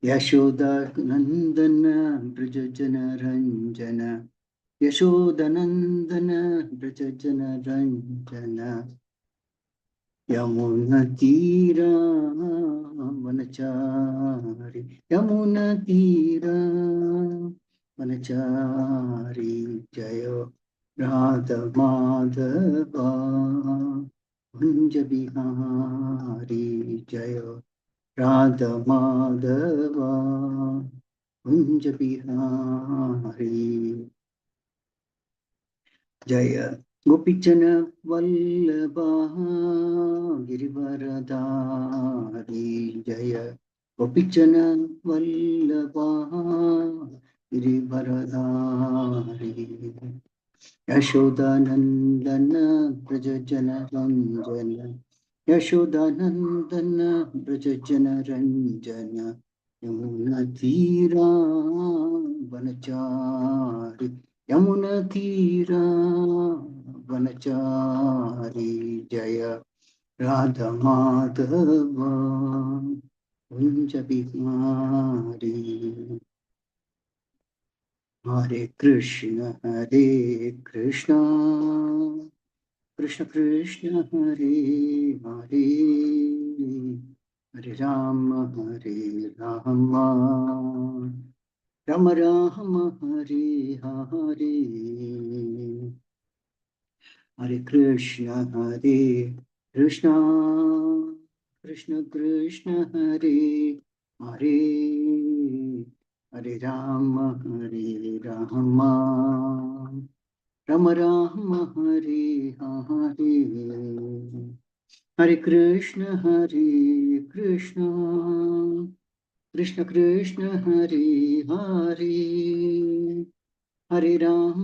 यशोदानंदन ब्रज जन रंजन, यशोदानंदन ब्रज जन रंजन, यमुना तीरा वनचारी, यमुना तीरा वनचारी, जय राधा माधवा कुंज बिहारी, जय राधा माधवा कुंज बिहारी, जय गोपीचन वल्लभा गिरिवरधारी, जय गोपीचन वल्लभा गिरिवरधारी, यशोदानंदन ब्रज जन रंजन, यशोदानंदन ब्रज जन रंजन, यमुना तीरा वनचारी, यमुना तीरा वनचारी, जय राधा माधवा कुंज बिहारी, हरे कृष्ण कृष्ण कृष्ण हरे हरे, हरे राम राम राम हरे हरे, हरे कृष्ण कृष्ण कृष्ण हरे हरे, हरे राम राम राम हरे हरे, हरे कृष्ण कृष्ण कृष्ण हरे हरे, हरे राम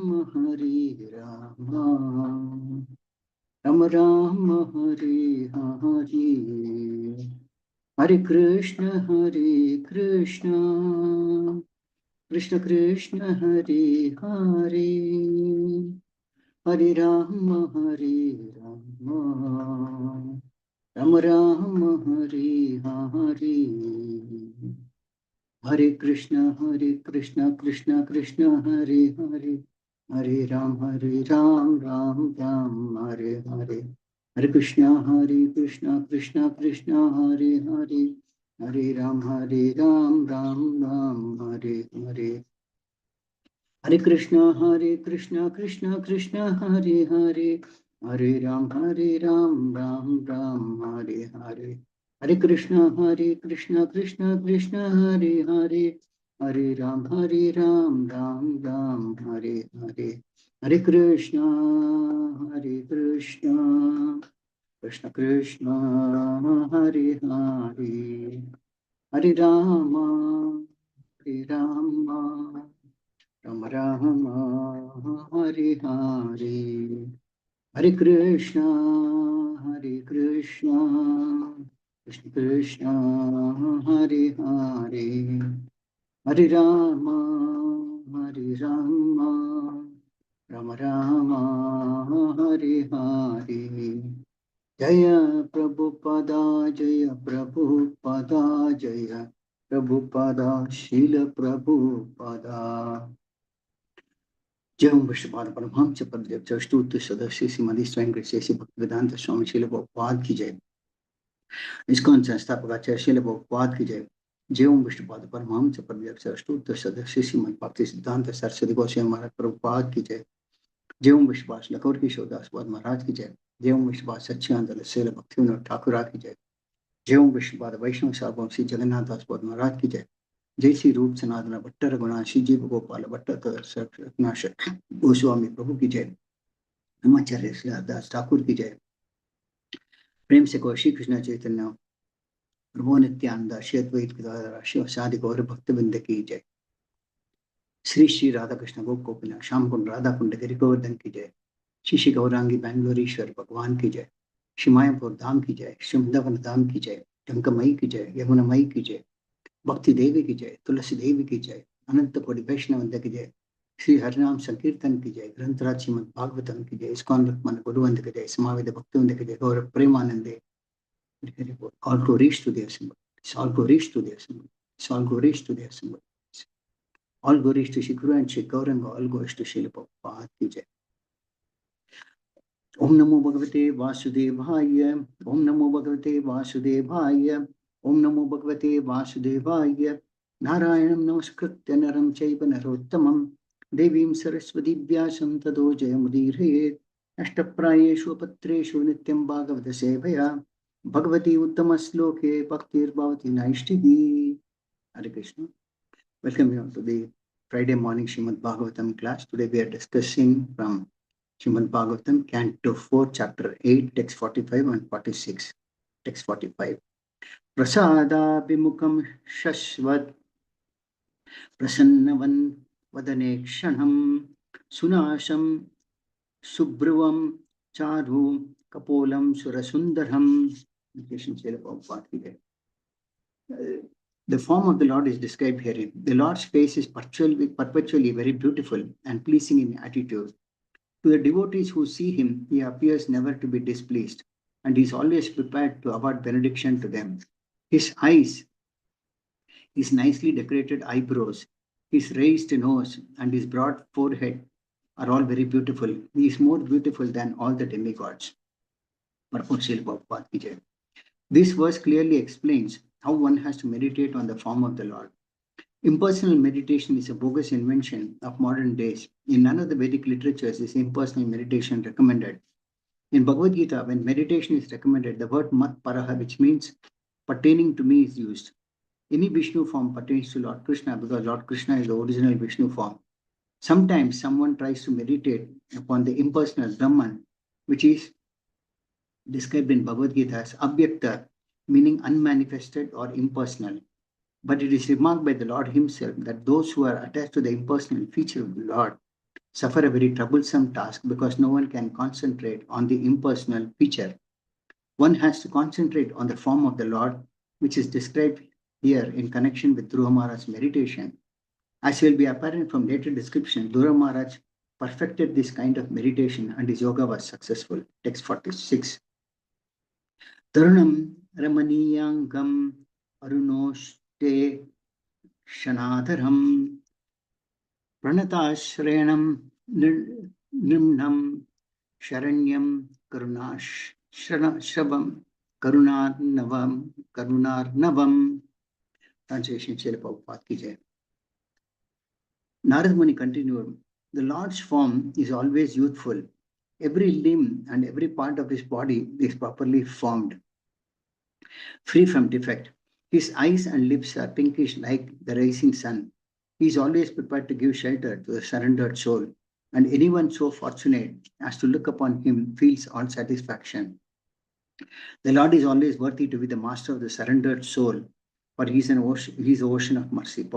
राम राम हरे हरे, हरे कृष्ण कृष्ण कृष्ण हरे हरे, हरे राम राम राम हरे हरे, हरे कृष्ण कृष्ण कृष्ण हरे हरे, हरे राम राम राम हरे हरे, हरे कृष्ण कृष्ण कृष्ण हरे हरे, हरे राम राम राम हरे हरे, हरे कृष्ण कृष्ण कृष्ण हरे हरे, हरे राम राम राम हरे हरे, हरे कृष्ण कृष्ण कृष्ण हरे हरे, हरे राम राम राम हरे हरे, हरे कृष्ण कृष्ण कृष्ण हरे हरे, हरे राम राम राम हरे हरे, हरे कृष्ण कृष्ण कृष्ण हरे हरे, हरे राम राम राम हरे हरे, जय प्रभुपदा जय प्रभुपदा शील प्रभुपदा, जय ओम विष्णुपाद परमहंस पददेव अष्टोत्तर सदस्य श्रीमती स्वयं कृष्ण भक्तिवेदांत स्वामी शील प्रभुपाद की जय, इस्कॉन संस्थापक आचार्य शील प्रभुपाद की जय, जय ओम विष्णुपाद परमहंस पददेव अष्टोत्तर सदस्य श्रीमद भक्ति सिद्धांत सरस्वती गोस्वामी महाराज प्रभुपाद की जय, जय ओम विश्वास लखोर किशोरदास महाराज की जय, जय ओम विश्वास सच्चिदानंद शील भक्ति विनोद ठाकुर की जय, जय ओम विष्णुपाद वैष्णव सार्वभौम श्री जगन्नाथ दास महाराज की जय, जय श्री रूप सनातन भट्ट रघुनाथ श्री जीव गोपाल भट्ट गोस्वामी प्रभु की जय, ब्रह्मचार्य दास ठाकुर की जय, प्रेम से कहो श्री कृष्ण चैतन्य प्रभु नित्यानंद श्री अद्वैत गदाधर शिवासादि गौर भक्तवृंद की जय, श्री श्री राधा कृष्ण गोपिनाथ श्याम कुंड राधा कुंड गिरि गोवर्धन की जय, श्री श्री गौरांगी बेंगलोरीश्वर भगवान की जय, श्री मायापुर धाम की जय, श्री वृंदावन धाम की जय, गंगामयी की जय, यमुनामयी की जय, भक्ति देवी की जय, तुलसी देवी की जय, अनंत कोटि वैष्णव की जय, श्री हरिनाम संकीर्तन की जय, ग्रंथराज श्रीमद भागवतम की जय, इस्कॉन लक्ष्मण गुरुवंद की जय, समावेद भक्तिवंद की जय, गौर प्रेमानंदे, all glories to the assembly, all glories to the assembly, It's all glories to their symbol. All glories to Shri Guru and Shri Gauranga, all glories to Srila Prabhupada ki jai. Om Namo Bhagavate Vasudevaya. Om Namo Bhagavate Vasudevaya. Om Namo Bhagavate Vasudevaya. Narayanam Namaskritya Naram Chaiva Narottamam Devim Saraswati Vyasam Tado Jayamudire Ashtaprayeshu Patreshu Nityam Bhagavata Sevaya Bhagavati Uttama Sloke Bhaktir Bhavati Naishtihi. Hare Krishna. Welcome you to the Friday morning Srimad Bhagavatam class. Today we are discussing from Srimad Bhagavatam, Canto 4, Chapter 8, Text 45 and 46. Text 45. Prasada Bimukam Shashvat Prasannavan Vadanekshanam Sunasham Subhruvam Charu Kapolam Surasundaram. The form of the Lord is described herein. The Lord's face is perpetually very beautiful and pleasing in attitude. To the devotees who see him, he appears never to be displeased, and he is always prepared to award benediction to them. His eyes, his nicely decorated eyebrows, his raised nose, and his broad forehead are all very beautiful. He is more beautiful than all the demigods. This verse clearly explains how one has to meditate on the form of the Lord. Impersonal meditation is a bogus invention of modern days. In none of the Vedic literatures is impersonal meditation recommended. In Bhagavad Gita, when meditation is recommended, the word mat paraha, which means pertaining to me, is used. Any Vishnu form pertains to Lord Krishna because Lord Krishna is the original Vishnu form. Sometimes someone tries to meditate upon the impersonal Brahman, which is described in Bhagavad Gita as abhyakta, meaning unmanifested or impersonal. But it is remarked by the Lord himself that those who are attached to the impersonal feature of the Lord suffer a very troublesome task because no one can concentrate on the impersonal feature. One has to concentrate on the form of the Lord, which is described here in connection with Dhruva Maharaj's meditation. As will be apparent from later description, Dhruva Maharaj perfected this kind of meditation and his yoga was successful. Text 46. Tarunam Ramaniyangam Arunoshte Shanadharam Pranatashrenam Nimnam Sharanyam Karunashrabam Karunarnavam. Translation Srila Prabhupada ki jai. Narad Muni continued, the Lord's form is always youthful. Every limb and every part of his body is properly formed, free from defect. His eyes and lips are pinkish like the rising sun. He is always prepared to give shelter to the surrendered soul, and anyone so fortunate as to look upon him feels all satisfaction. The Lord is always worthy to be the master of the surrendered soul, for he is an ocean of mercy.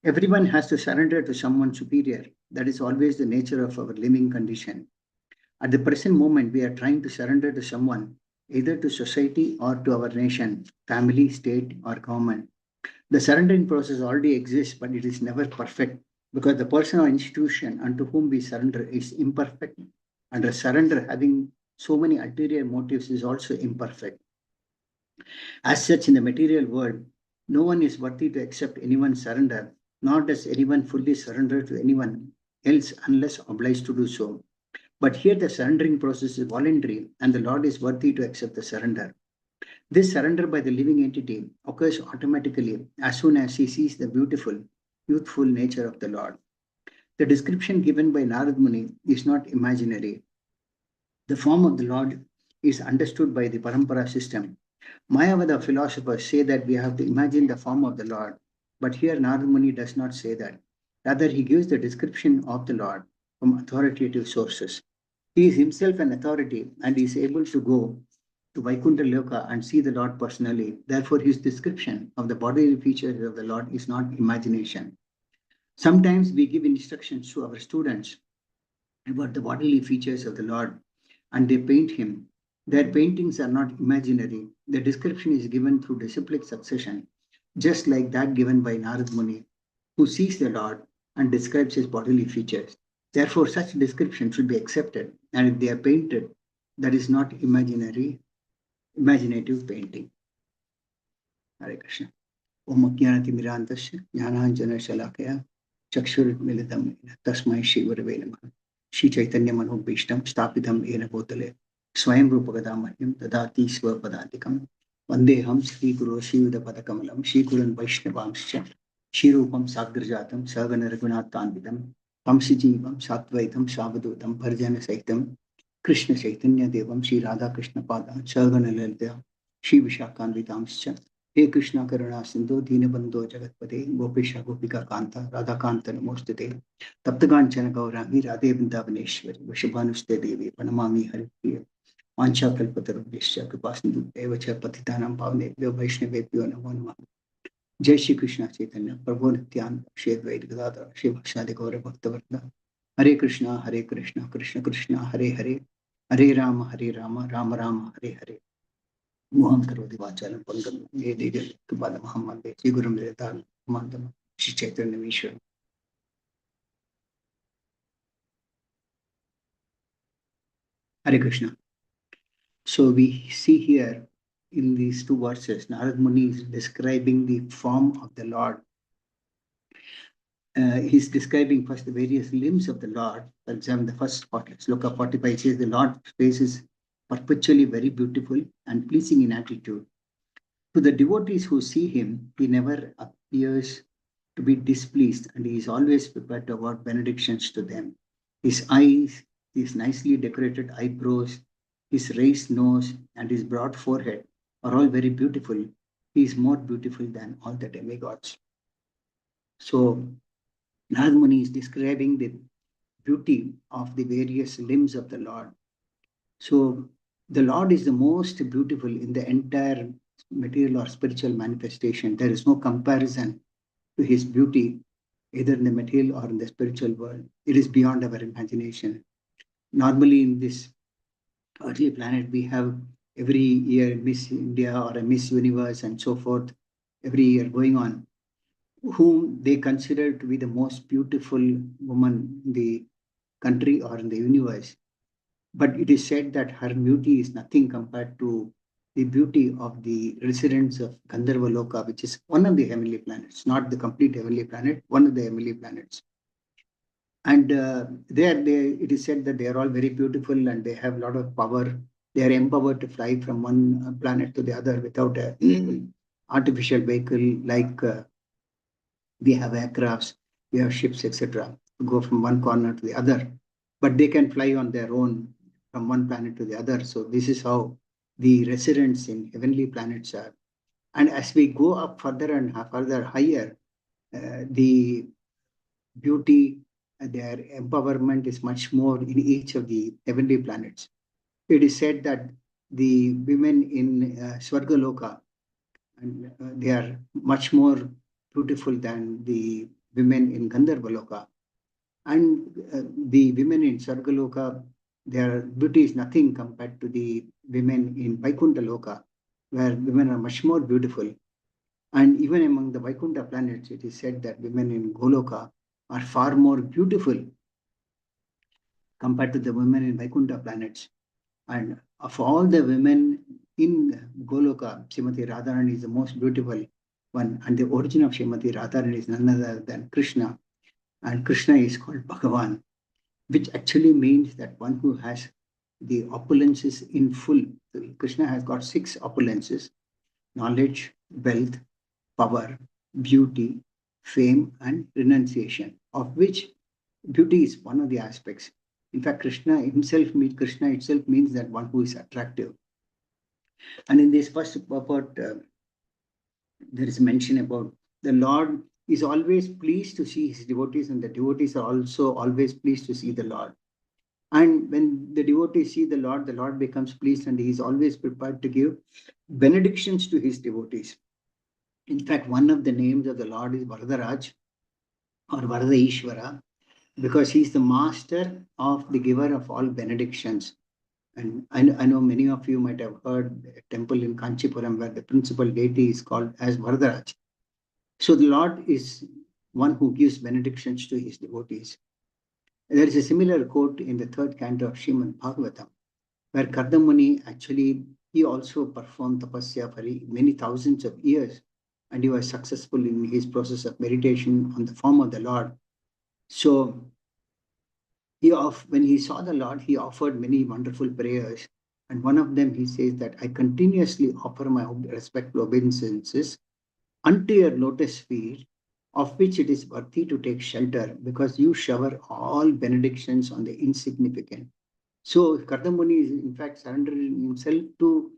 Everyone has to surrender to someone superior. That is always the nature of our living condition. At the present moment, we are trying to surrender to someone, either to society or to our nation, family, state, or government. The surrendering process already exists, but it is never perfect because the person or institution unto whom we surrender is imperfect, and a surrender having so many ulterior motives is also imperfect. As such, in the material world, no one is worthy to accept anyone's surrender, nor does anyone fully surrender to anyone else unless obliged to do so. But here the surrendering process is voluntary and the Lord is worthy to accept the surrender. This surrender by the living entity occurs automatically as soon as he sees the beautiful, youthful nature of the Lord. The description given by Narad Muni is not imaginary. The form of the Lord is understood by the Parampara system. Mayavada philosophers say that we have to imagine the form of the Lord, but here Narad Muni does not say that. Rather, he gives the description of the Lord from authoritative sources. He is himself an authority and is able to go to Vaikuntha Loka and see the Lord personally. Therefore, his description of the bodily features of the Lord is not imagination. Sometimes we give instructions to our students about the bodily features of the Lord and they paint him. Their paintings are not imaginary. The description is given through disciplic succession, just like that given by Narad Muni, who sees the Lord and describes his bodily features. Therefore, such description should be accepted, and if they are painted, that is not imaginative painting. Hare Krishna. Om Ajnanatimirandasya Jnananjana Shalakaya Chakshurmilitam Tasmai Shri Gurave Namaha. Shri Chaitanya Manobhishtam Stapitam Ena Bhutale Swayam Rupagadamahyam Dadati Swapadadikam Vandeham Sri Guru Shivada Padakamalam Shri Gurun Vaishnavamscha Shri Rupam Sagrajatam Sagana Raghunathanvidam Tamsijivam Satvaitam Savadutam Parjana Saitam Krishna Chaitanya Devam Shri Radha Krishna Padam Sagana Lalita Shri Vishakanvitamscha हे कृष्णा करुणा सिंधु दीनबंधो जगतपते गोपेश गोपिका कांता राधा कांत नमोस्तुते तप्तकांचन गौरांगी राधे वृंदावनेश्वरी वृषभानुस्ते देवी प्रणमामि हरिप्रिय वाञ्छाकल्पतरुभ्यश्च कृपासिन्धुभ्येव च पतितानां पावनेभ्यो वैष्णवेभ्यो नमो नमः। जय श्री कृष्ण चैतन्य प्रभु नित्यानंद श्री अद्वैत गदाधर श्रीवासादि गौर भक्तवृंद हरे कृष्णा कृष्ण कृष्ण हरे हरे हरे राम राम राम हरे हरे मोहन करोति वाचालं पंगं ये देवी कृपालमहं वन्दे श्रीगुरुं निरतानन्दं Shri चैतन्यमीश्वरम्। Hare Krishna. So we see here in these two verses, Narad Muni is describing the form of the Lord. He's describing first the various limbs of the Lord. For example, the first part, Sloka 45 says, the Lord's face is perpetually very beautiful and pleasing in attitude. To the devotees who see him, he never appears to be displeased, and he is always prepared to award benedictions to them. His eyes, his nicely decorated eyebrows, his raised nose, and his broad forehead are all very beautiful. He is more beautiful than all the demigods. So, Narad Muni is describing the beauty of the various limbs of the Lord. So, the Lord is the most beautiful in the entire material or spiritual manifestation. There is no comparison to his beauty, either in the material or in the spiritual world. It is beyond our imagination. Normally, in this earthly planet, we have every year Miss India or a Miss Universe and so forth, every year going on, whom they consider to be the most beautiful woman in the country or in the universe. But it is said that her beauty is nothing compared to the beauty of the residents of Gandharva Loka, which is one of the heavenly planets, not the complete heavenly planet, one of the heavenly planets. And it is said that they are all very beautiful and they have a lot of power. They are empowered to fly from one planet to the other without an artificial vehicle like we have aircrafts, we have ships, etc., to go from one corner to the other. But they can fly on their own from one planet to the other. So this is how the residents in heavenly planets are. And as we go up further and further higher, the beauty, their empowerment is much more in each of the heavenly planets. It is said that the women in Swargaloka, and they are much more beautiful than the women in Gandharvaloka. And the women in Sargaloka, their beauty is nothing compared to the women in Vaikuntha Loka, where women are much more beautiful. And even among the Vaikuntha planets, it is said that women in Goloka are far more beautiful compared to the women in Vaikuntha planets. And of all the women in Goloka, Srimati Radharani is the most beautiful one. And the origin of Srimati Radharani is none other than Krishna. And Krishna is called Bhagavan, which actually means that one who has the opulences in full. Krishna has got 6 opulences: knowledge, wealth, power, beauty, fame, and renunciation, of which beauty is one of the aspects. In fact, Krishna itself means that one who is attractive. And in this first purport, there is mention about the Lord is always pleased to see his devotees, and the devotees are also always pleased to see the Lord. And when the devotees see the Lord becomes pleased, and he is always prepared to give benedictions to his devotees. In fact, one of the names of the Lord is Varadaraj or Varada Ishvara, because he is the master of the giver of all benedictions. And I know many of you might have heard a temple in Kanchipuram where the principal deity is called as Varadaraj. So the Lord is one who gives benedictions to his devotees. There is a similar quote in the 3rd canto of Srimad Bhagavatam, where Kardamuni actually, he also performed tapasya for many thousands of years. and he was successful in his process of meditation on the form of the Lord. So when he saw the Lord, he offered many wonderful prayers. And one of them, he says that I continuously offer my respectful obeisances unto your lotus feet, of which it is worthy to take shelter, because you shower all benedictions on the insignificant. So Kardamuni is in fact surrendering himself to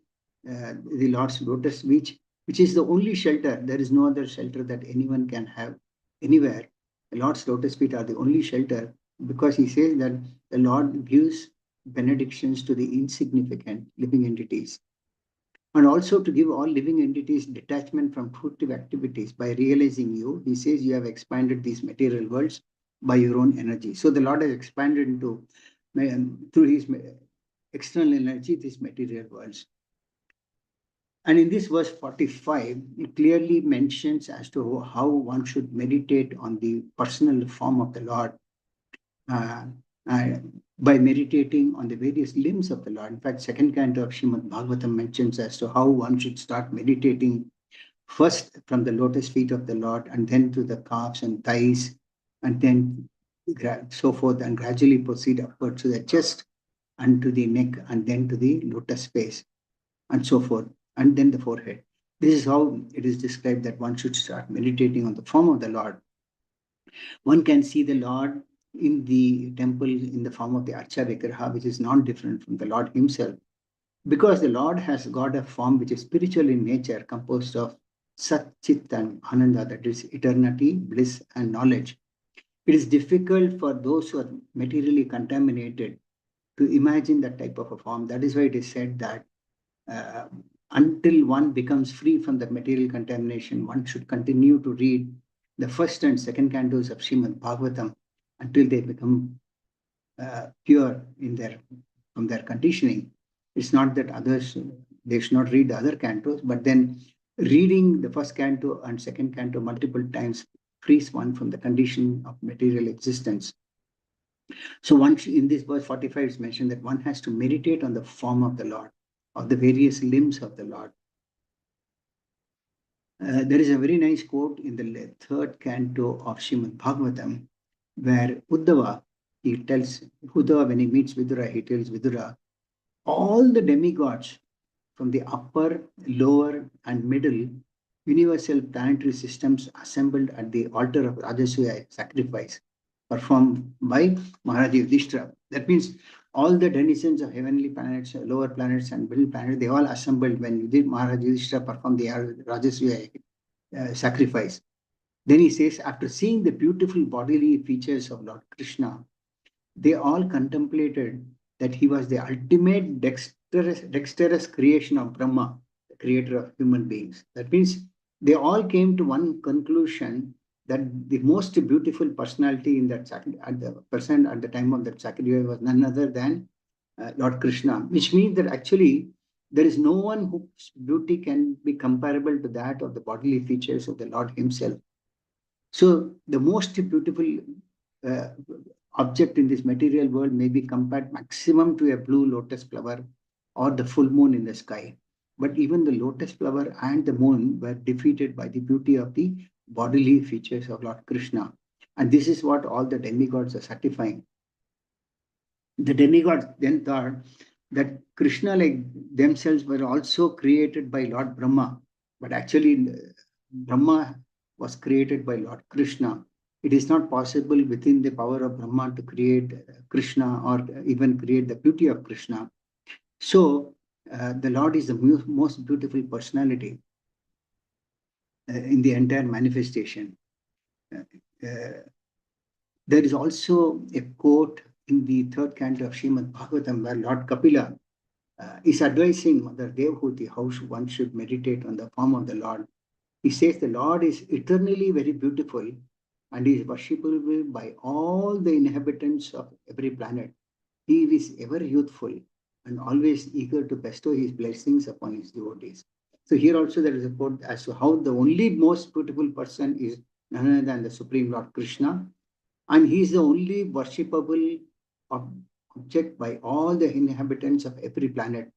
the Lord's lotus, which is the only shelter. There is no other shelter that anyone can have anywhere. The Lord's lotus feet are the only shelter, because he says that the Lord gives benedictions to the insignificant living entities, and also to give all living entities detachment from fruitive activities by realizing you. He says you have expanded these material worlds by your own energy. So the Lord has expanded into through his external energy these material worlds. And in this verse 45, it clearly mentions as to how one should meditate on the personal form of the Lord uh, uh, by meditating on the various limbs of the Lord. In fact, second canto of Srimad Bhagavatam mentions as to how one should start meditating first from the lotus feet of the Lord, and then to the calves and thighs, and then so forth, and gradually proceed upward to the chest and to the neck, and then to the lotus face, and so forth, and then the forehead. This is how it is described that one should start meditating on the form of the Lord. One can see the Lord in the temple in the form of the Archa Vigraha, which is not different from the Lord himself, because the Lord has got a form which is spiritual in nature, composed of Sat, Chit, and Ananda, that is eternity, bliss, and knowledge. It is difficult for those who are materially contaminated to imagine that type of a form. That is why it is said that uh, until one becomes free from the material contamination, one should continue to read the first and second cantos of Srimad Bhagavatam until they become pure in from their conditioning. It's not that others, they should not read the other cantos, but then reading the first canto and second canto multiple times frees one from the condition of material existence. So once in this verse 45, it's mentioned that one has to meditate on the form of the Lord, of the various limbs of the Lord. There is a very nice quote in the third canto of Srimad Bhagavatam, where Uddhava, when he meets Vidura, he tells Vidura, all the demigods from the upper, lower, and middle universal planetary systems assembled at the altar of Rajasuya sacrifice performed by Maharaja Yudhishthira. That means all the denizens of heavenly planets, lower planets, and middle planets, they all assembled when Maharaja Yudhishthira performed the Rajasuya sacrifice. Then he says, after seeing the beautiful bodily features of Lord Krishna, they all contemplated that he was the ultimate dexterous creation of Brahma, the creator of human beings. That means they all came to one conclusion, that the most beautiful personality in that at the time of that sacrifice was none other than Lord Krishna, which means that actually there is no one whose beauty can be comparable to that of the bodily features of the Lord himself. So the most beautiful uh, object in this material world may be compared maximum to a blue lotus flower or the full moon in the sky. But even the lotus flower and the moon were defeated by the beauty of the bodily features of Lord Krishna. And this is what all the demigods are certifying. The demigods then thought that Krishna, like themselves, were also created by Lord Brahma. But actually, Brahma was created by Lord Krishna. It is not possible within the power of Brahma to create Krishna or even create the beauty of Krishna. So, the Lord is the most beautiful personality in the entire manifestation. There is also a quote in the third canto of Srimad Bhagavatam where Lord Kapila is advising Mother Devhuti how one should meditate on the form of the Lord. He says the Lord is eternally very beautiful and is worshipable by all the inhabitants of every planet. He is ever youthful and always eager to bestow his blessings upon his devotees. So here also there is a quote as to how the only most beautiful person is none other than the Supreme Lord Krishna, and he is the only worshipable object by all the inhabitants of every planet.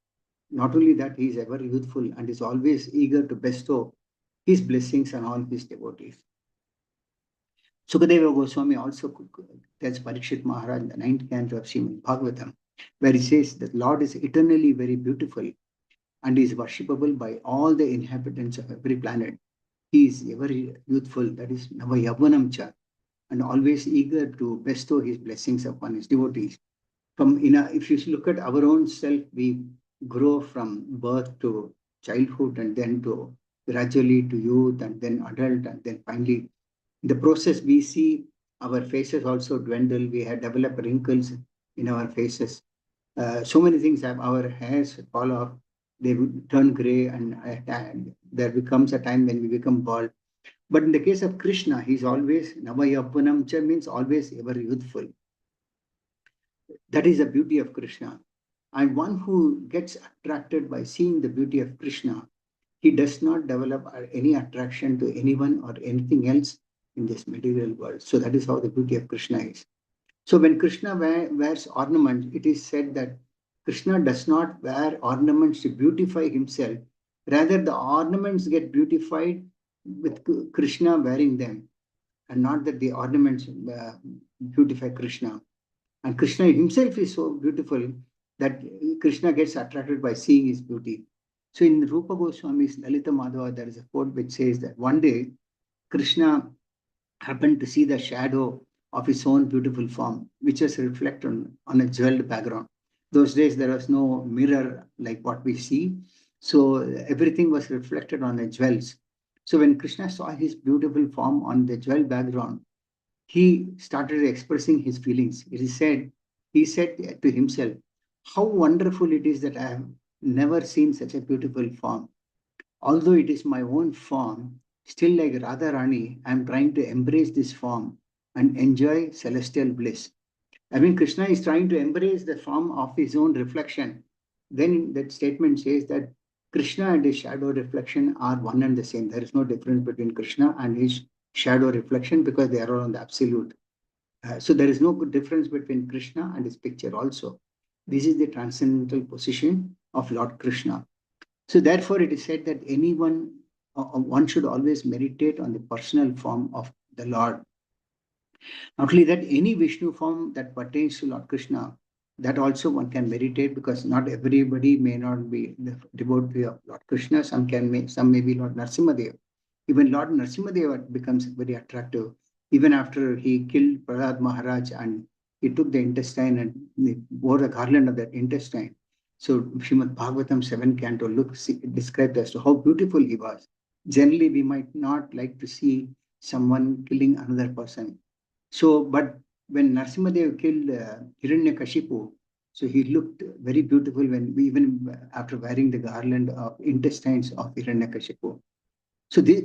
Not only that, he is ever youthful and is always eager to bestow his blessings on all his devotees. Sukadeva Goswami also tells Parikshit Maharaj in the 9th canto of Srimad Bhagavatam, where he says that Lord is eternally very beautiful and is worshipable by all the inhabitants of every planet. He is ever youthful, that is Navayavanam Cha, and always eager to bestow his blessings upon his devotees. If you look at our own self, we grow from birth to childhood and then to gradually to youth and then adult and then finally in the process we see our faces also dwindle. We have developed wrinkles in our faces. So many things have our hairs fall off, they turn gray, and there becomes a time when we become bald. But in the case of Krishna, he's always Navayappanam cha, means always ever youthful. That is the beauty of Krishna. And one who gets attracted by seeing the beauty of Krishna, he does not develop any attraction to anyone or anything else in this material world. So that is how the beauty of Krishna is. So when Krishna wears ornaments, it is said that Krishna does not wear ornaments to beautify himself. Rather, the ornaments get beautified with Krishna wearing them, and not that the ornaments beautify Krishna. And Krishna himself is so beautiful that Krishna gets attracted by seeing his beauty. So in Rupa Goswami's Lalita Madhava, there is a quote which says that one day Krishna happened to see the shadow of his own beautiful form, which was reflected on a jeweled background. Those days there was no mirror like what we see. So everything was reflected on the jewels. So when Krishna saw his beautiful form on the jewel background, he started expressing his feelings. He said to himself, how wonderful it is that I have never seen such a beautiful form. Although it is my own form, still like Radharani, I am trying to embrace this form and enjoy celestial bliss. I mean, Krishna is trying to embrace the form of his own reflection. Then that statement says that Krishna and his shadow reflection are one and the same. There is no difference between Krishna and his shadow reflection because they are on the absolute. So there is no difference between Krishna and his picture also. This is the transcendental position of Lord Krishna. So therefore it is said that one should always meditate on the personal form of the Lord. Not only that, any Vishnu form that pertains to Lord Krishna, that also one can meditate, because not everybody may not be the devotee of Lord Krishna. Some may be Lord Narasimhadev. Even Lord Narasimhadev becomes very attractive. Even after he killed Prahlad Maharaj and he took the intestine and he wore a garland of that intestine. So Srimad Bhagavatam 7 canto described as to how beautiful he was. Generally, we might not like to see someone killing another person. So, but when Narasimhadev killed Hiranyakashipu, so he looked very beautiful even after wearing the garland of intestines of Hiranyakashipu. So this,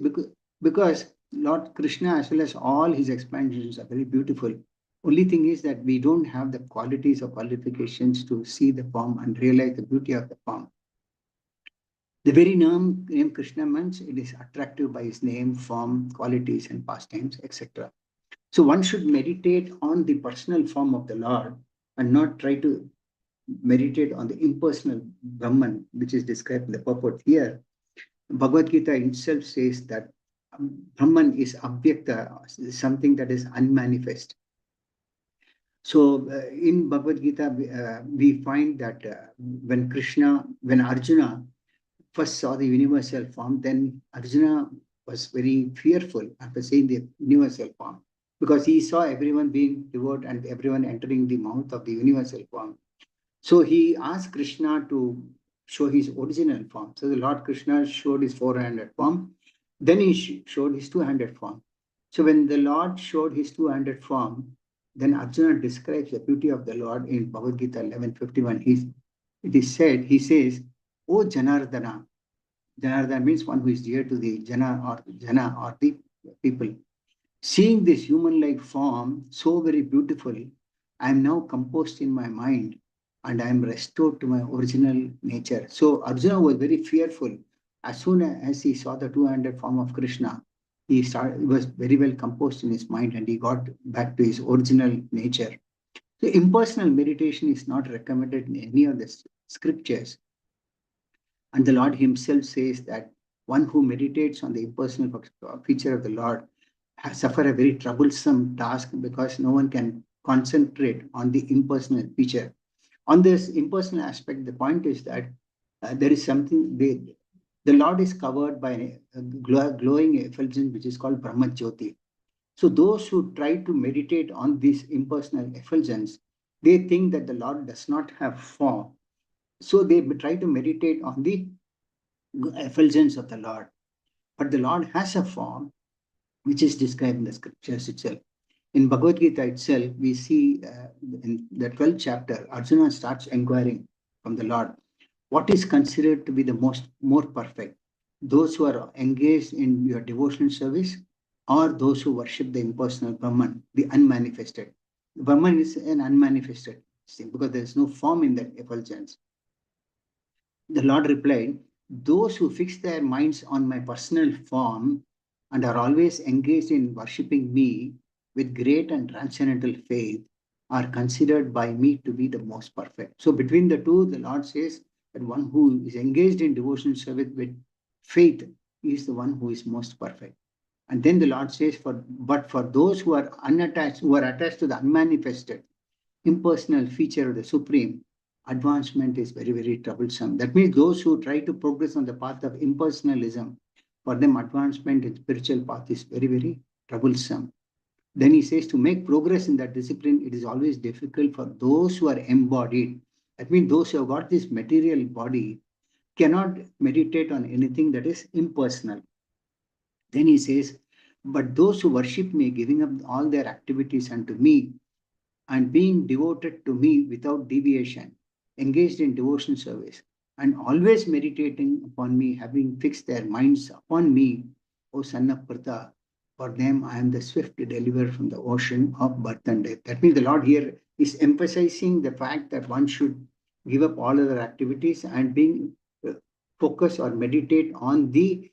because Lord Krishna as well as all his expansions are very beautiful. Only thing is that we don't have the qualities or qualifications to see the form and realize the beauty of the form. The very name Krishna means it is attractive by his name, form, qualities, and pastimes, etc. So one should meditate on the personal form of the Lord and not try to meditate on the impersonal Brahman, which is described in the purport here. Bhagavad Gita itself says that Brahman is Abhyakta, something that is unmanifest. So in Bhagavad Gita, we find that when Arjuna first saw the universal form, then Arjuna was very fearful after seeing the universal form, because he saw everyone being devoured and everyone entering the mouth of the universal form. So he asked Krishna to show his original form. So the Lord Krishna showed his 400 form. Then he showed his 200 form. So when the Lord showed his 200 form, then Arjuna describes the beauty of the Lord in Bhagavad Gita 11:51. He says, O Janardana. Janardana means one who is dear to the Jana or the people. Seeing this human-like form, so very beautiful, I am now composed in my mind and I am restored to my original nature. So Arjuna was very fearful. As soon as he saw the 200 form of Krishna, he was very well composed in his mind and he got back to his original nature. So impersonal meditation is not recommended in any of the scriptures. And the Lord himself says that one who meditates on the impersonal feature of the Lord suffer a very troublesome task, because no one can concentrate on the impersonal feature. On this impersonal aspect, the point is that there is something, the Lord is covered by a glowing effulgence which is called Brahma Jyoti. So those who try to meditate on this impersonal effulgence, they think that the Lord does not have form. So they try to meditate on the effulgence of the Lord. But the Lord has a form which is described in the scriptures itself. In Bhagavad Gita itself, we see in the 12th chapter, Arjuna starts inquiring from the Lord, what is considered to be the more perfect? Those who are engaged in your devotional service, or those who worship the impersonal Brahman, the unmanifested? Brahman is an unmanifested thing because there is no form in that effulgence. The Lord replied, those who fix their minds on my personal form and are always engaged in worshipping me with great and transcendental faith are considered by me to be the most perfect. So between the two, the Lord says that one who is engaged in devotional service with faith is the one who is most perfect. And then the Lord says, but for those who are unattached, who are attached to the unmanifested, impersonal feature of the Supreme, advancement is very, very troublesome. That means those who try to progress on the path of impersonalism, for them advancement in spiritual path is very, very troublesome. Then he says to make progress in that discipline, it is always difficult for those who are embodied. That means those who have got this material body cannot meditate on anything that is impersonal. Then he says, but those who worship me, giving up all their activities unto me, and being devoted to me without deviation, engaged in devotion service, and always meditating upon me, having fixed their minds upon me, O son of Tirtha, for them I am the swift deliverer from the ocean of birth and death. That means the Lord here is emphasizing the fact that one should give up all other activities and being focus or meditate on the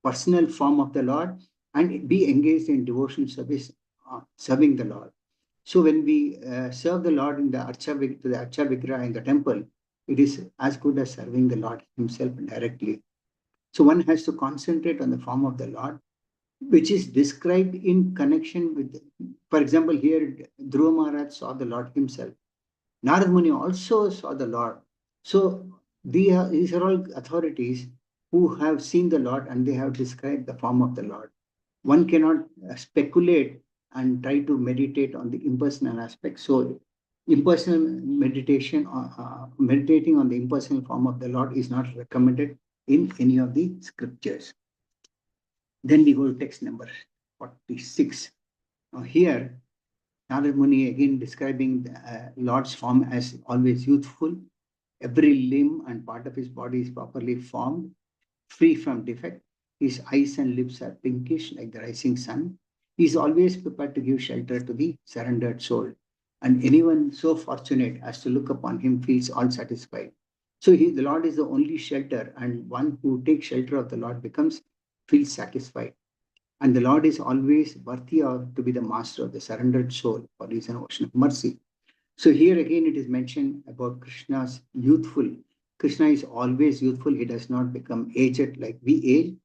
personal form of the Lord and be engaged in devotion service, serving the Lord. So when we serve the Lord in the Archa Vigraha in the temple, it is as good as serving the Lord himself directly. So one has to concentrate on the form of the Lord, which is described in connection with, for example, here Dhruva Maharaj saw the Lord himself. Narad Muni also saw the Lord. So these are all authorities who have seen the Lord and they have described the form of the Lord. One cannot speculate and try to meditate on the impersonal aspect. So impersonal meditation, meditating on the impersonal form of the Lord is not recommended in any of the scriptures. Then we go to text number 46. Here, Narad Muni again describing the Lord's form as always youthful. Every limb and part of his body is properly formed, free from defect. His eyes and lips are pinkish like the rising sun. He is always prepared to give shelter to the surrendered soul. And anyone so fortunate as to look upon him feels all satisfied. So the Lord is the only shelter, and one who takes shelter of the Lord feels satisfied. And the Lord is always worthy of to be the master of the surrendered soul, for he is an ocean of mercy. So here again it is mentioned about Krishna's youthful. Krishna is always youthful. He does not become aged like we age.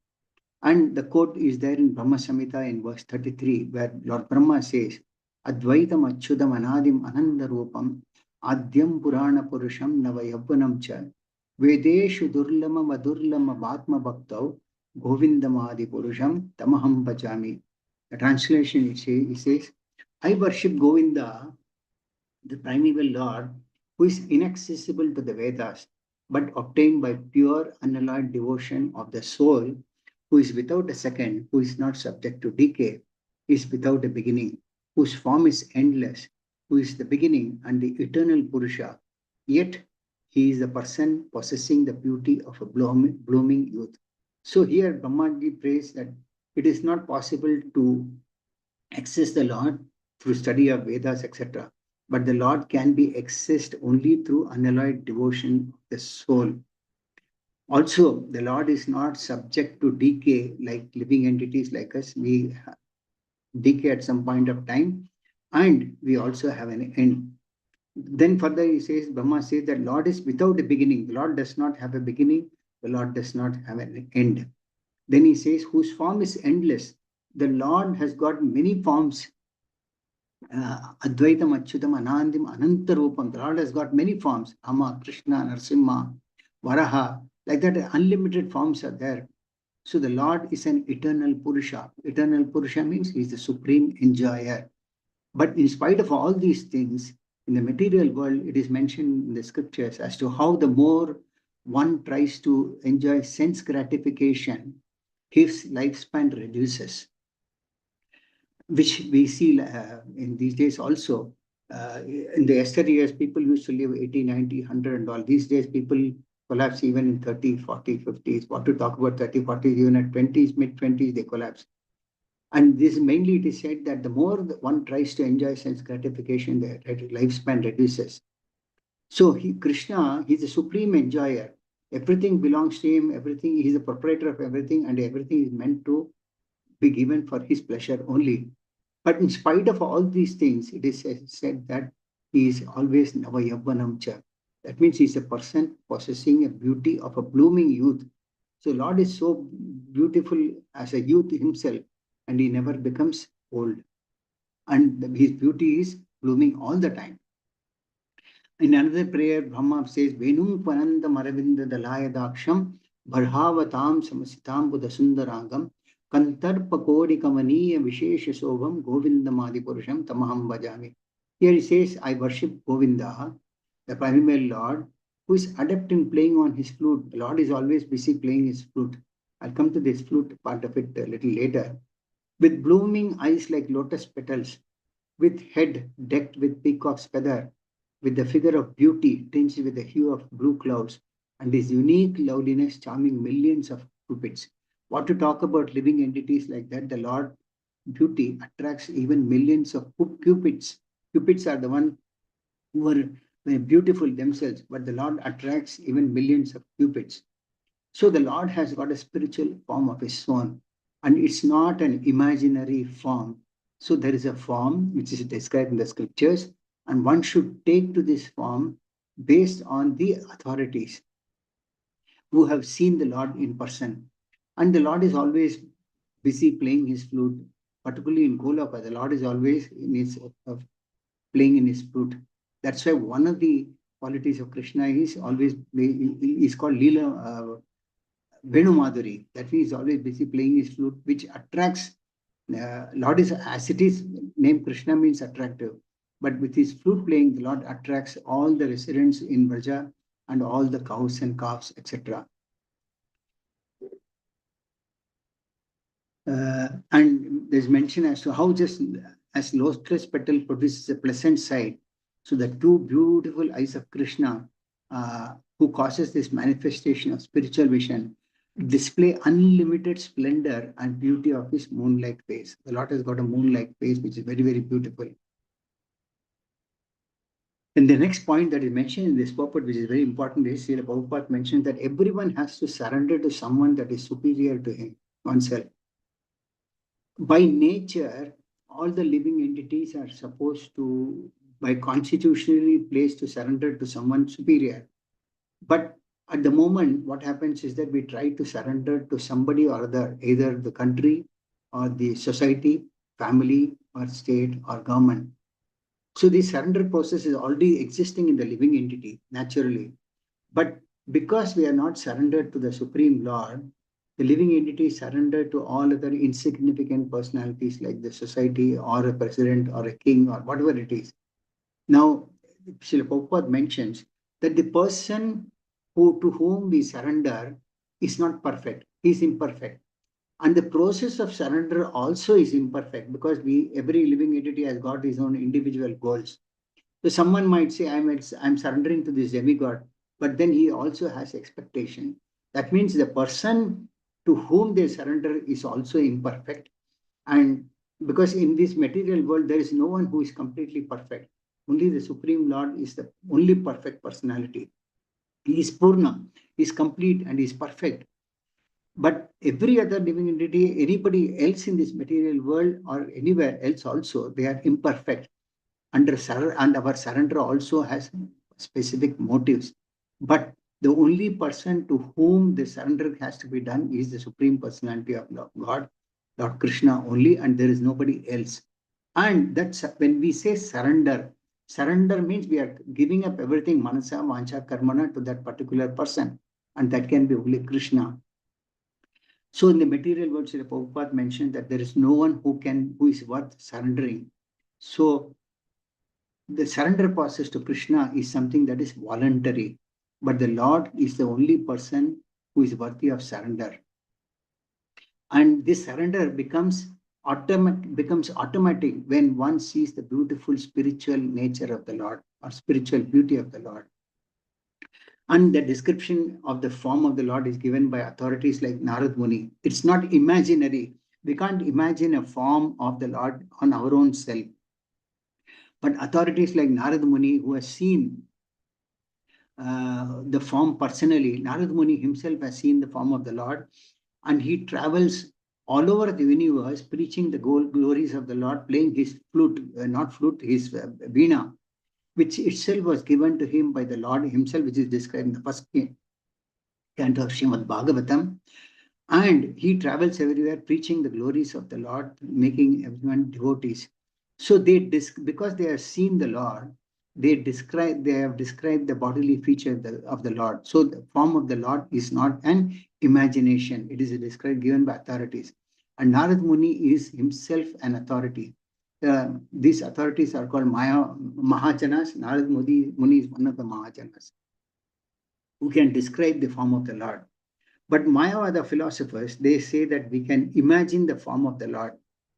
And the quote is there in Brahma Samhita in verse 33, where Lord Brahma says, Advaitam Achyudam Anadim Ananda Rupam Adyam Purana Purusham Nava Yavvanam Cha Vedeshu Durlama Madurlama Bhatma Bhaktau Govindamadi Purusham Tamaham Bhajami. The translation it says, I worship Govinda, the primeval Lord, who is inaccessible to the Vedas, but obtained by pure, unalloyed devotion of the soul, who is without a second, who is not subject to decay, is without a beginning, whose form is endless, who is the beginning and the eternal Purusha. Yet he is the person possessing the beauty of a blooming youth. So here Brahmaji prays that it is not possible to access the Lord through study of Vedas, etc. But the Lord can be accessed only through unalloyed devotion of the soul. Also, the Lord is not subject to decay like living entities like us. We decay at some point of time, and we also have an end. Then further he says, Brahma says that Lord is without a beginning. The Lord does not have a beginning. The Lord does not have an end. Then he says, whose form is endless. The Lord has got many forms. Advaitam, Achyutam, Anandim, Anantarupam. The Lord has got many forms. Rama, Krishna, Narsimha, Varaha. Like that, unlimited forms are there. So the Lord is an eternal Purusha. Eternal Purusha means he is the supreme enjoyer. But in spite of all these things, in the material world, it is mentioned in the scriptures as to how the more one tries to enjoy sense gratification, his lifespan reduces, which we see in these days also. In the yesteryears, people used to live 80, 90, 100 and all. These days, people collapse even in 30, 40, 50s. What to talk about 30, 40s, even at 20s, mid-20s, they collapse. And this mainly it is said that the more one tries to enjoy sense gratification, the lifespan reduces. So Krishna, he's a supreme enjoyer. Everything belongs to him, everything, he's the proprietor of everything, and everything is meant to be given for his pleasure only. But in spite of all these things, it is said that he is always Navayavvanam cha. That means he's a person possessing a beauty of a blooming youth. So Lord is so beautiful as a youth himself, and he never becomes old. And his beauty is blooming all the time. In another prayer, Brahma says, Venum Pananda Maravinda Dalaya Daksham, Bharhavatam Samasitam Buddha Sundarangam, Kantarpa Kodi Kamaniya Vishesha Sobham, Govindamadi Purusham Tamaham Bhajami. Here he says, I worship Govinda, the primal Lord, who is adept in playing on his flute. The Lord is always busy playing his flute. I'll come to this flute part of it a little later. With blooming eyes like lotus petals, with head decked with peacock's feather, with the figure of beauty tinged with the hue of blue clouds, and his unique loveliness charming millions of cupids. What to talk about living entities like that? The Lord beauty attracts even millions of cupids. Cupids are the one who are beautiful themselves, but the Lord attracts even millions of cupids. So the Lord has got a spiritual form of his own, and it's not an imaginary form. So there is a form which is described in the scriptures, and one should take to this form based on the authorities who have seen the Lord in person. And the Lord is always busy playing his flute, particularly in Golaka. The Lord is always in his playing in his flute. That's why one of the qualities of Krishna is always is called Leela Venu Madhuri. That means he's always busy playing his flute, which attracts. Lord is, as it is, name Krishna means attractive. But with his flute playing, the Lord attracts all the residents in Braja and all the cows and calves, etc. And there's mention as to how just as lotus petal produces a pleasant sight, so the two beautiful eyes of Krishna, who causes this manifestation of spiritual vision, display unlimited splendor and beauty of his moon-like face. The Lord has got a moon-like face, which is very, very beautiful. And the next point that is mentioned in this purport, which is very important, is Srila Prabhupada mentioned that everyone has to surrender to someone that is superior to him, oneself. By nature, all the living entities are supposed to, by constitutionally placed to surrender to someone superior. But at the moment, what happens is that we try to surrender to somebody or other, either the country or the society, family or state or government. So the surrender process is already existing in the living entity naturally. But because we are not surrendered to the Supreme Lord, the living entity is surrendered to all other insignificant personalities like the society or a president or a king or whatever it is. Now, Srila Prabhupada mentions that the person to whom we surrender is not perfect, he is imperfect. And the process of surrender also is imperfect because every living entity has got his own individual goals. So someone might say, I'm surrendering to this demigod, but then he also has expectation. That means the person to whom they surrender is also imperfect. And because in this material world, there is no one who is completely perfect. Only the Supreme Lord is the only perfect personality. He is Purna, he is complete and he is perfect. But every other living entity, anybody else in this material world or anywhere else also, they are imperfect. And our surrender also has specific motives. But The only person to whom the surrender has to be done is the Supreme Personality of God, Lord Krishna only, and there is nobody else. And that's when we say surrender. Surrender means we are giving up everything, manasa, vancha, karmana, to that particular person, and that can be only Krishna. So in the material world, Srila Prabhupada mentioned that there is no one who is worth surrendering. So the surrender process to Krishna is something that is voluntary, but the Lord is the only person who is worthy of surrender. And this surrender becomes automatic when one sees the beautiful spiritual nature of the Lord or spiritual beauty of the Lord. And the description of the form of the Lord is given by authorities like Narad Muni. It's not imaginary. We can't imagine a form of the Lord on our own self. But authorities like Narad Muni, who has seen the form personally, Narad Muni himself has seen the form of the Lord, and he travels all over the universe preaching the glories of the Lord, playing his flute, not flute, his veena, which itself was given to him by the Lord himself, which is described in the first canto of Srimad Bhagavatam. And he travels everywhere preaching the glories of the Lord, making everyone devotees. So because they have seen the Lord, they have described the bodily feature of the Lord. So the form of the Lord is not an imagination. It is a described given by authorities. And Narad Muni is himself an authority. These authorities are called Mahajanas. Narad Muni is one of the Mahajanas who can describe the form of the Lord. But Mayavada philosophers, they say that we can imagine the form of the Lord.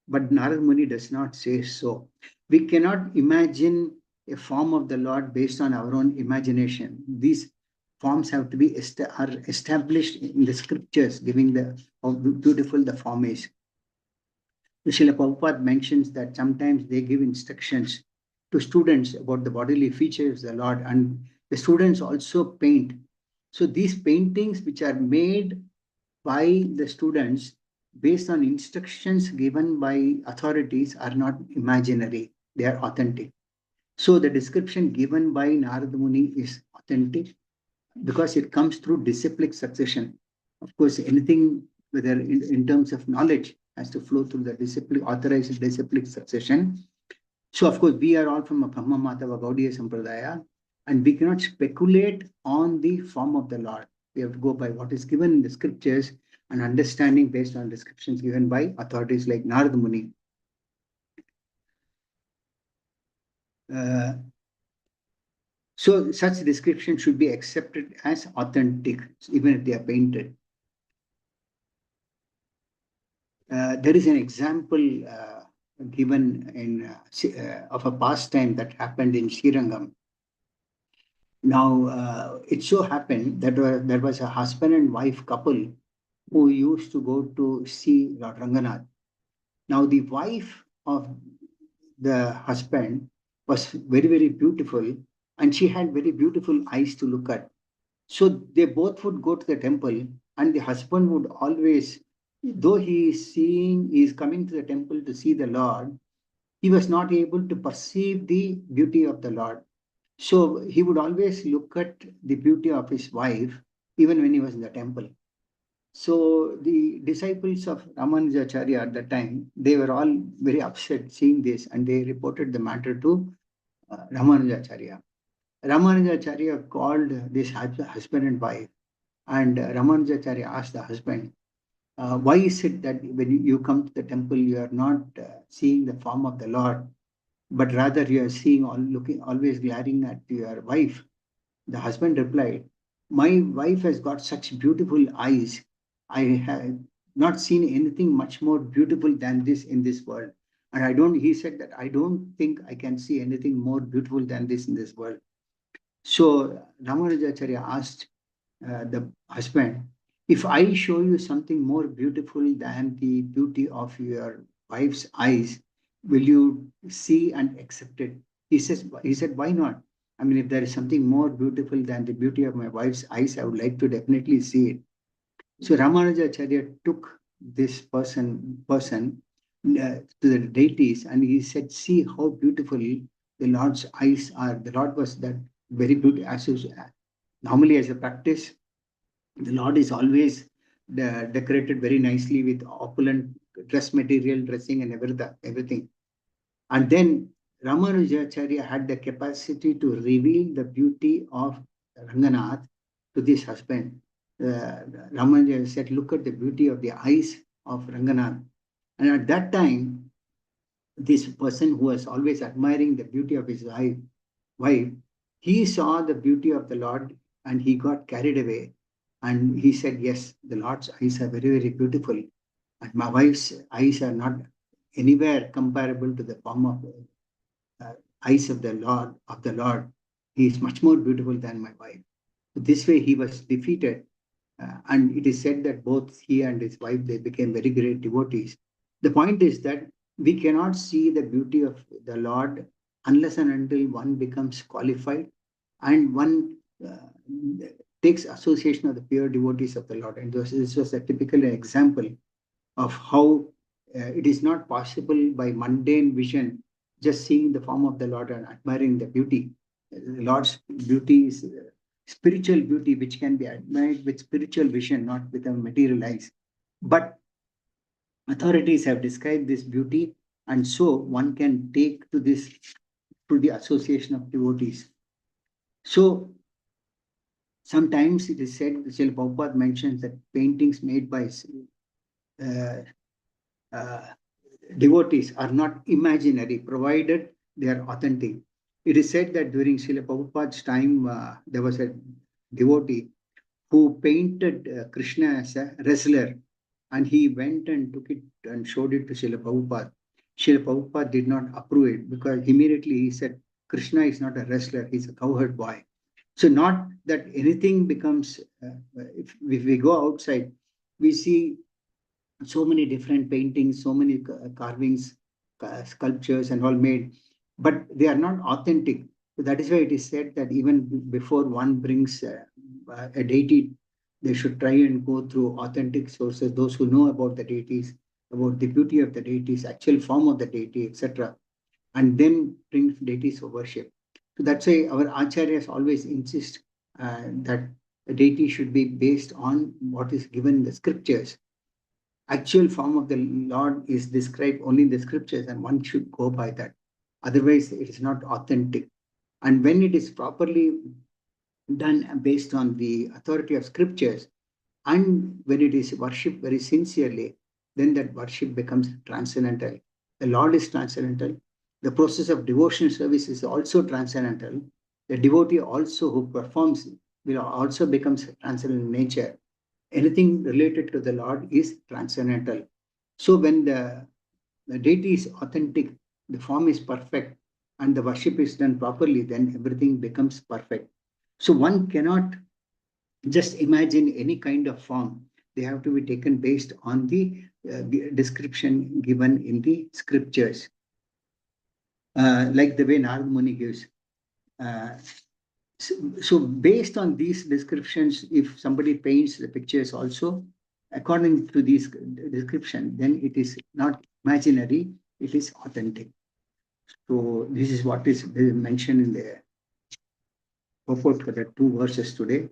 But Narad Muni does not say so. We cannot imagine a form of the Lord based on our own imagination. These forms have to be established in the scriptures, giving how beautiful the form is. Srila Prabhupada mentions that sometimes they give instructions to students about the bodily features of the Lord, and the students also paint. So these paintings, which are made by the students based on instructions given by authorities, are not imaginary, they are authentic. So the description given by Narad Muni is authentic because it comes through disciplic succession. Of course, anything, whether in terms of knowledge, has to flow through the authorized disciplic succession. So, of course, we are all from a Brahma Madhava Gaudiya Sampradaya, and we cannot speculate on the form of the Lord. We have to go by what is given in the scriptures and understanding based on descriptions given by authorities like Narad Muni. So such descriptions should be accepted as authentic, even if they are painted. There is an example given in of a pastime that happened in Srirangam. Now, it so happened that there was a husband and wife couple who used to go to see Lord Ranganath. Now, the wife of the husband was very, very beautiful, and she had very beautiful eyes to look at. So they both would go to the temple, and the husband would always, though he is coming to the temple to see the Lord, he was not able to perceive the beauty of the Lord. So he would always look at the beauty of his wife, even when he was in the temple. So the disciples of Ramanujacharya at that time, they were all very upset seeing this, and they reported the matter to Ramanujacharya. Ramanujacharya called this husband and wife, and Ramanujacharya asked the husband, why is it that when you come to the temple, you are not seeing the form of the Lord, but rather you are seeing always glaring at your wife? The husband replied, my wife has got such beautiful eyes. I have not seen anything much more beautiful than this in this world. And he said that I don't think I can see anything more beautiful than this in this world. So Ramanujacharya asked the husband, if I show you something more beautiful than the beauty of your wife's eyes, will you see and accept it? He said, why not? I mean, if there is something more beautiful than the beauty of my wife's eyes, I would like to definitely see it. So Ramanujacharya took this person to the deities, and he said, see how beautiful the Lord's eyes are. The Lord was that very beautiful, as Normally, as a practice, the Lord is always decorated very nicely with opulent dress material, dressing, and everything. And then Ramanujacharya had the capacity to reveal the beauty of Ranganath to this husband. Ramanuja said, look at the beauty of the eyes of Ranganath. And at that time, this person who was always admiring the beauty of his wife, he saw the beauty of the Lord and he got carried away. And he said, yes, the Lord's eyes are very, very beautiful. And my wife's eyes are not anywhere comparable to the form of eyes of the Lord. He is much more beautiful than my wife. This way he was defeated. And it is said that both he and his wife, they became very great devotees. The point is that we cannot see the beauty of the Lord unless and until one becomes qualified and one takes association of the pure devotees of the Lord. And this was a typical example of how it is not possible by mundane vision, just seeing the form of the Lord and admiring the beauty. The Lord's beauty is spiritual beauty, which can be admired with spiritual vision, not with a material eyes. But authorities have described this beauty, and so one can take to this through the association of devotees. So sometimes it is said, Srila Prabhupada mentions that paintings made by devotees are not imaginary, provided they are authentic. It is said that during Srila Prabhupada's time, there was a devotee who painted Krishna as a wrestler, and he went and took it and showed it to Srila Prabhupada. Srila Prabhupada did not approve it because immediately he said, Krishna is not a wrestler, he's a cowherd boy. So not that anything becomes, if we go outside, we see so many different paintings, so many carvings, sculptures and all made, but they are not authentic. So that is why it is said that even before one brings a deity, they should try and go through authentic sources, those who know about the deities, about the beauty of the deities, actual form of the deity, etc., and then bring deities for worship. So that's why our acharyas always insist that a deity should be based on what is given in the scriptures. Actual form of the Lord is described only in the scriptures, and one should go by that. Otherwise, it is not authentic. And when it is properly done based on the authority of scriptures, and when it is worshipped very sincerely, then that worship becomes transcendental. The Lord is transcendental. The process of devotional service is also transcendental. The devotee also who performs will also becomes transcendental in nature. Anything related to the Lord is transcendental. So when the deity is authentic, the form is perfect, and the worship is done properly, then everything becomes perfect. So one cannot just imagine any kind of form. They have to be taken based on the description given in the scriptures. Like the way Narad Muni gives. So based on these descriptions, if somebody paints the pictures also, according to this description, then it is not imaginary, it is authentic. So this is what is mentioned in the purport for the 2 verses today.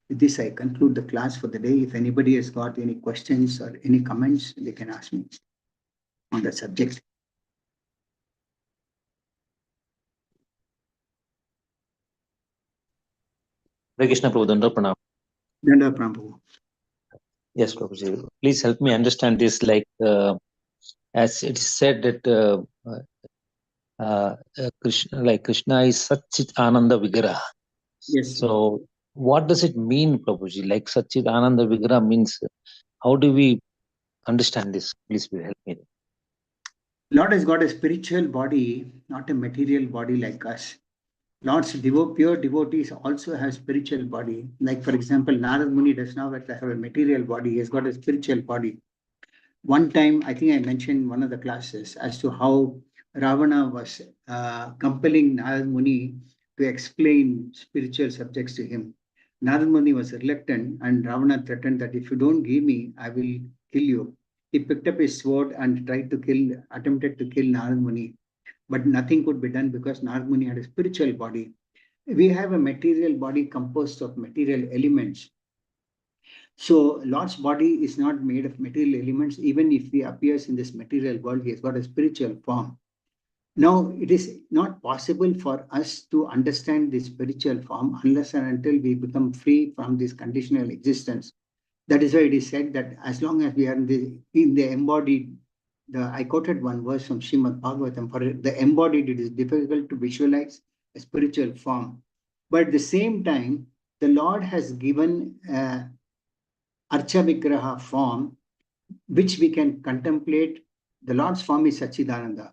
With this, I conclude the class for the day. If anybody has got any questions or any comments, they can ask me on the subject. Hare Krishna Prabhu, Danda Pranam. Danda Prabhu. Yes, Prabhuji. Please help me understand this. Like, as it is said that Krishna is Satchit Ananda Vigraha. Yes. So, what does it mean, Prabhuji? Like Satchit Ananda Vigraha means, how do we understand this? Please help me. Lord has got a spiritual body, not a material body like us. Lord's pure devotees also have spiritual body. Like, for example, Narad Muni does not have a material body. He has got a spiritual body. One time, I think I mentioned in one of the classes as to how Ravana was compelling Narad Muni to explain spiritual subjects to him. Narad Muni was reluctant, and Ravana threatened that if you don't give me, I will kill you. He picked up his sword and attempted to kill Narad Muni. But nothing could be done because Narad Muni had a spiritual body. we have a material body composed of material elements. So Lord's body is not made of material elements. Even if he appears in this material world, he has got a spiritual form. Now, it is not possible for us to understand this spiritual form unless and until we become free from this conditional existence. That is why it is said that as long as we are in the embodied, I quoted one verse from Srimad Bhagavatam, for the embodied, it is difficult to visualize a spiritual form. But at the same time, the Lord has given Archa Vigraha form, which we can contemplate. The Lord's form is Satchidananda.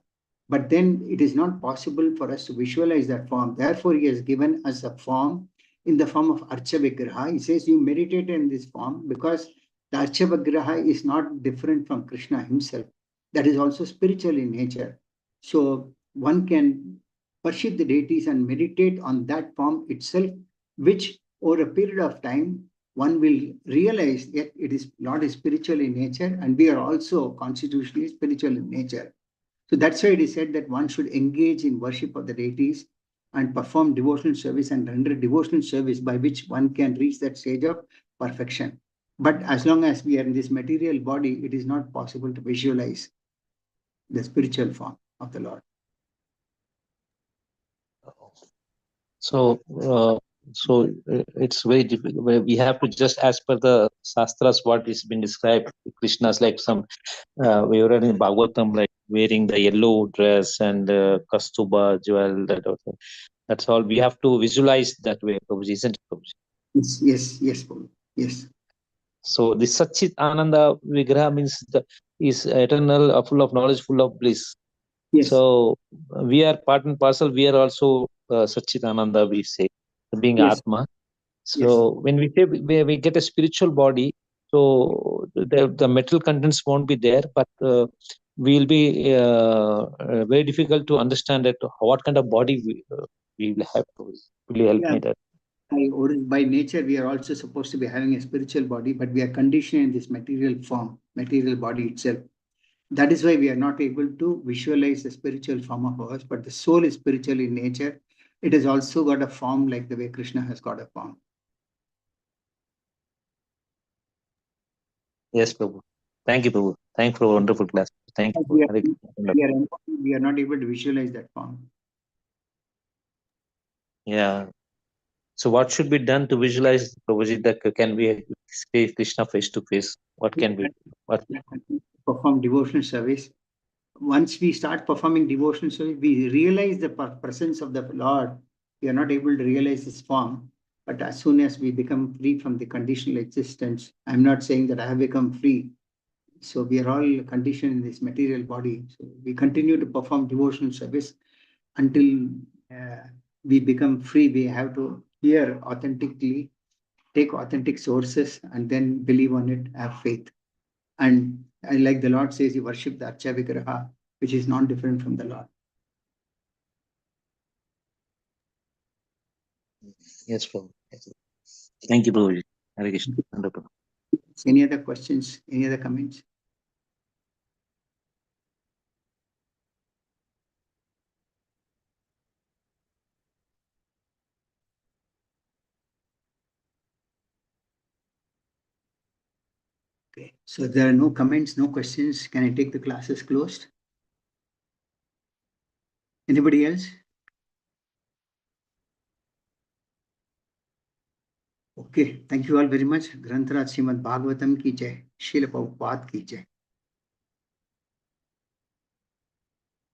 But then it is not possible for us to visualize that form. Therefore, he has given us a form in the form of Archa Vigraha. He says you meditate in this form because the Archa Vigraha is not different from Krishna himself. That is also spiritual in nature. So one can worship the deities and meditate on that form itself, which over a period of time, one will realize that it is Lord is spiritual in nature, and we are also constitutionally spiritual in nature. So that's why it is said that one should engage in worship of the deities and perform devotional service and render devotional service by which one can reach that stage of perfection. But as long as we are in this material body, it is not possible to visualize the spiritual form of the Lord. So it's very difficult. We have to just, as per the Shastras, what is been described, Krishna's like some, we read in Bhagavatam, like wearing the yellow dress and Kastuba jewel, that's all. We have to visualize that way, Prabhuji, isn't it, Prabhuji? Yes, Prabhu. Yes. So the Satchit Ananda Vigraha means is eternal, full of knowledge, full of bliss. Yes. So we are part and parcel. We are also Satchit Ananda, we say, being Yes. Atma. So Yes. when we say we get a spiritual body, so the metal contents won't be there, but we'll be very difficult to understand that what kind of body we will have. Will you help me that? By nature, we are also supposed to be having a spiritual body, but we are conditioned in this material form, material body itself. That is why we are not able to visualize the spiritual form of ours, but the soul is spiritual in nature. It has also got a form like the way Krishna has got a form. Yes, Prabhu. Thank you, Prabhu. Thank you for a wonderful class. Thank you. We are not able to visualize that form. Yeah. So what should be done to visualize, Prabhuji, that can we see Krishna face to face? What can we do? Perform devotional service. Once we start performing devotional service, we realize the presence of the Lord. We are not able to realize his form. But as soon as we become free from the conditional existence, I'm not saying that I have become free. So we are all conditioned in this material body. So we continue to perform devotional service until we become free. We have to hear authentically, take authentic sources, and then believe on it, have faith. And like the Lord says, you worship the Archa Vigraha, which is not different from the Lord. Yes, Prabhu. Thank you, Prabhuji. Hare Krishna. Wonderful. Any other questions? Any other comments? Okay, so there are no comments, no questions. Can I take the classes closed? Anybody else? Okay, thank you all very much. Grantaraj Srimad Bhagavatam ki jai. Srila Prabhupada ki jai.